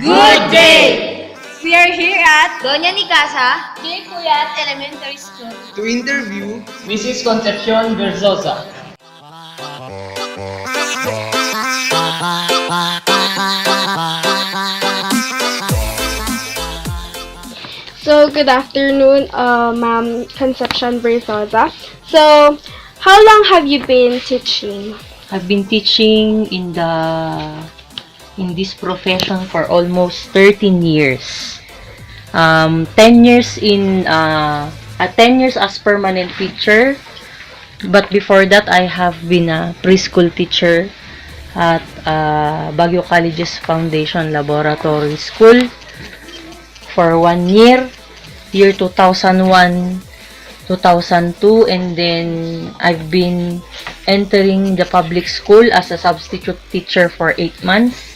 Good day! We are here at Doña Nicasa, J. Puyat Elementary School. To interview Mrs. Concepcion Verzosa. So, good afternoon, Ma'am Concepcion Verzosa. So, how long have you been teaching? I've been teaching in this profession for almost 13 years. 10 years 10 years as permanent teacher. But before that, I have been a preschool teacher at Baguio College's Foundation Laboratory School for 1 year, year 2001, 2002, and then I've been entering the public school as a substitute teacher for 8 months,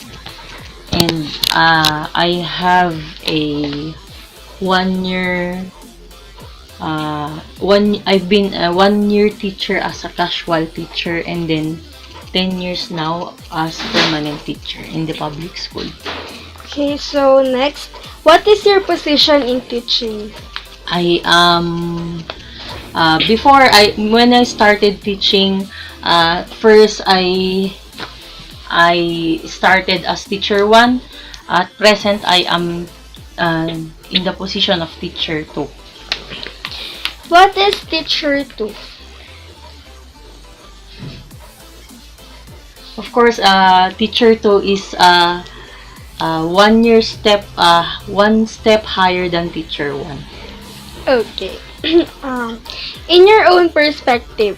and I have a 1 year I've been a 1 year teacher as a casual teacher, and then 10 years now as permanent teacher in the public school. Okay, so next, what is your position in teaching? I am when I started teaching, first I started as teacher 1. At present, I am in the position of teacher 2. What is teacher 2? Of course, teacher 2 is 1 step higher than teacher 1. Okay. In your own perspective,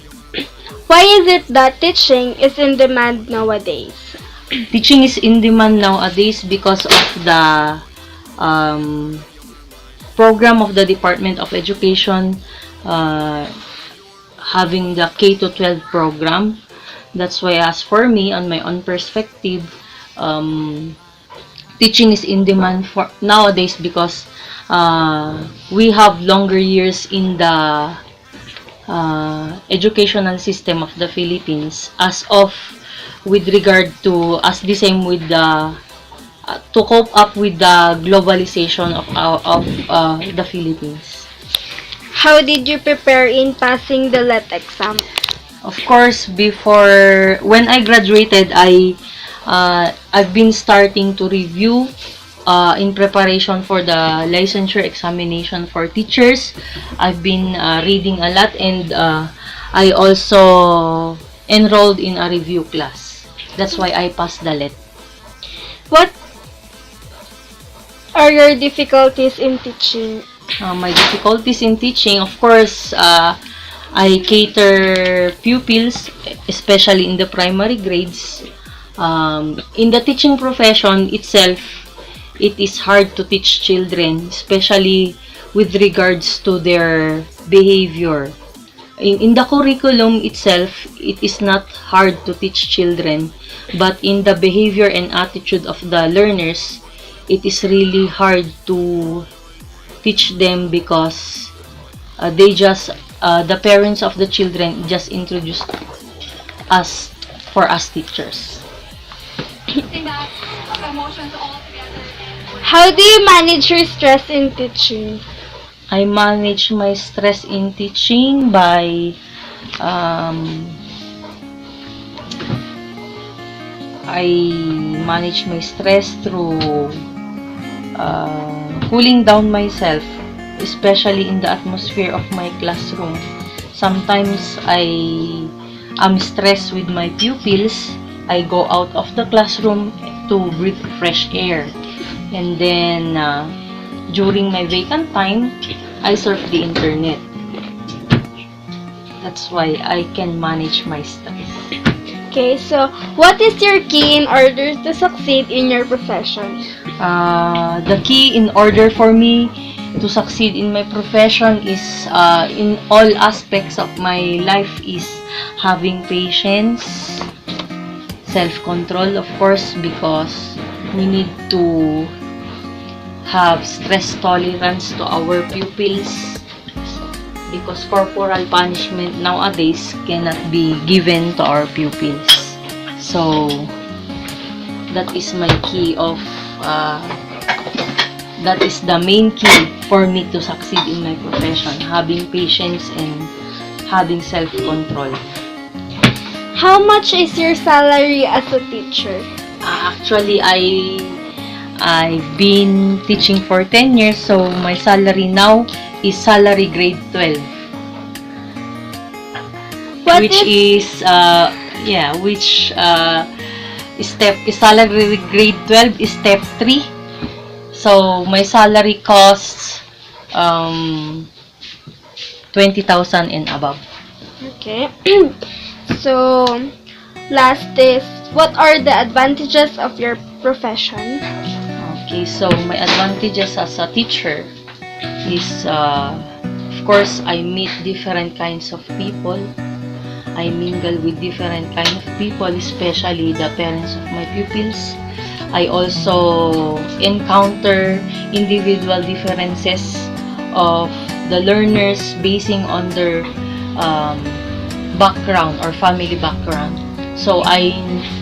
why is it that teaching is in demand nowadays? Teaching is in demand nowadays because of the program of the Department of Education having the K-12 program. That's why, as for me, on my own perspective, teaching is in demand for nowadays because we have longer years in the educational system of the Philippines, with regard to the same with the to cope up with the globalization of the Philippines. How did you prepare in passing the LET exam? Of course, when I graduated, I've been starting to review in preparation for the licensure examination for teachers. I've been reading a lot, and I also enrolled in a review class. That's why I passed the LET. What are your difficulties in teaching? My difficulties in teaching, of course, I cater pupils, especially in the primary grades. In the teaching profession itself, it is hard to teach children, especially with regards to their behavior. In the curriculum itself, it is not hard to teach children, but in the behavior and attitude of the learners, it is really hard to teach them because the parents of the children just introduced us for us teachers. How do you manage your stress in teaching? I manage my stress in teaching by through cooling down myself, especially in the atmosphere of my classroom. Sometimes I am stressed with my pupils. I go out of the classroom to breathe fresh air, and then during my vacant time, I surf the internet. That's why I can manage my stress. Okay, so what is your key in order to succeed in your profession? The key in order for me to succeed in my profession is in all aspects of my life is having patience, self-control, of course, because we need to have stress tolerance to our pupils, because corporal punishment nowadays cannot be given to our pupils. So that is my key of that is the main key for me to succeed in my profession, having patience and having self-control. How much is your salary as a teacher? Actually, I've been teaching for 10 years, so my salary now is salary grade 12. Salary grade 12 is step 3. So my salary costs 20,000 and above. Okay. So, last is, what are the advantages of your profession? Okay, so my advantages as a teacher is, of course, I meet different kinds of people. I mingle with different kinds of people, especially the parents of my pupils. I also encounter individual differences of the learners basing on their background or family background. So I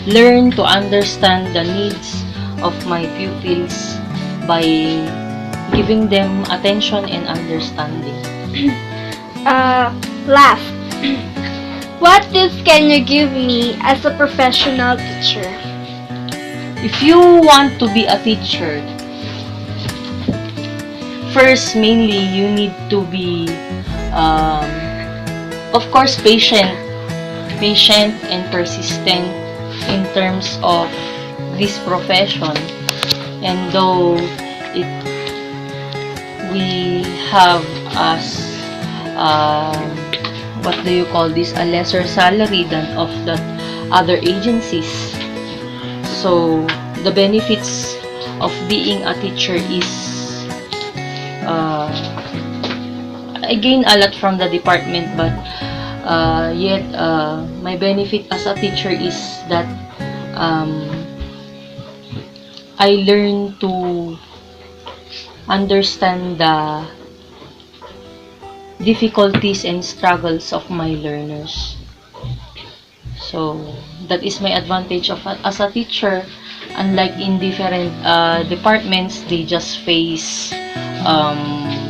learn to understand the needs of my pupils by giving them attention and understanding. Last, what tips can you give me as a professional teacher? If you want to be a teacher, first, mainly, you need to be, of course, patient and persistent in terms of this profession. And though we have as what do you call this, a lesser salary than of the other agencies, so the benefits of being a teacher is I gain a lot from the department, but yet my benefit as a teacher is that I learn to understand the difficulties and struggles of my learners. So that is my advantage as a teacher. Unlike in different departments, they just face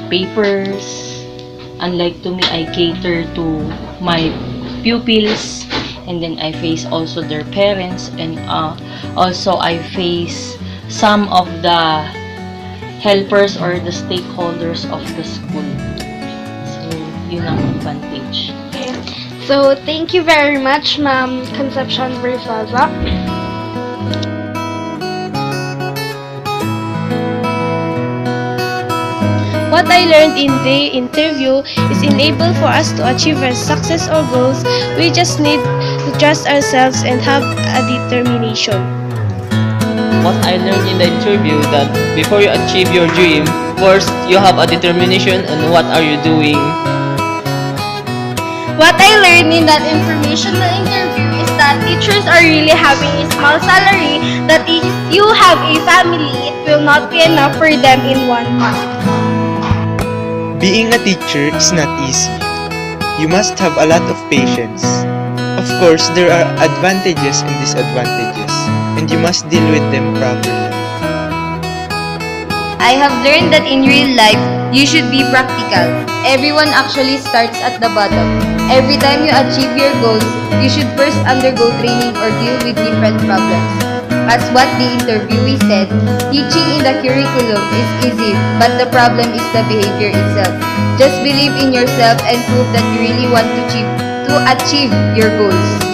papers. Unlike to me, I cater to my pupils, and then I face also their parents, and also I face some of the helpers or the stakeholders of the school. So yun ang advantage. Okay. So, thank you very much, Ma'am Concepcion Versosa. What I learned in the interview is enable for us to achieve our success or goals. We just need to trust ourselves and have a determination. What I learned in the interview that before you achieve your dream, first you have a determination on what are you doing. What I learned in that informational interview is that teachers are really having a small salary, that if you have a family, it will not be enough for them in 1 month. Being a teacher is not easy. You must have a lot of patience. Of course, there are advantages and disadvantages, and you must deal with them properly. I have learned that in real life, you should be practical. Everyone actually starts at the bottom. Every time you achieve your goals, you should first undergo training or deal with different problems. As what the interviewee said, teaching in the curriculum is easy, but the problem is the behavior itself. Just believe in yourself and prove that you really want to achieve your goals.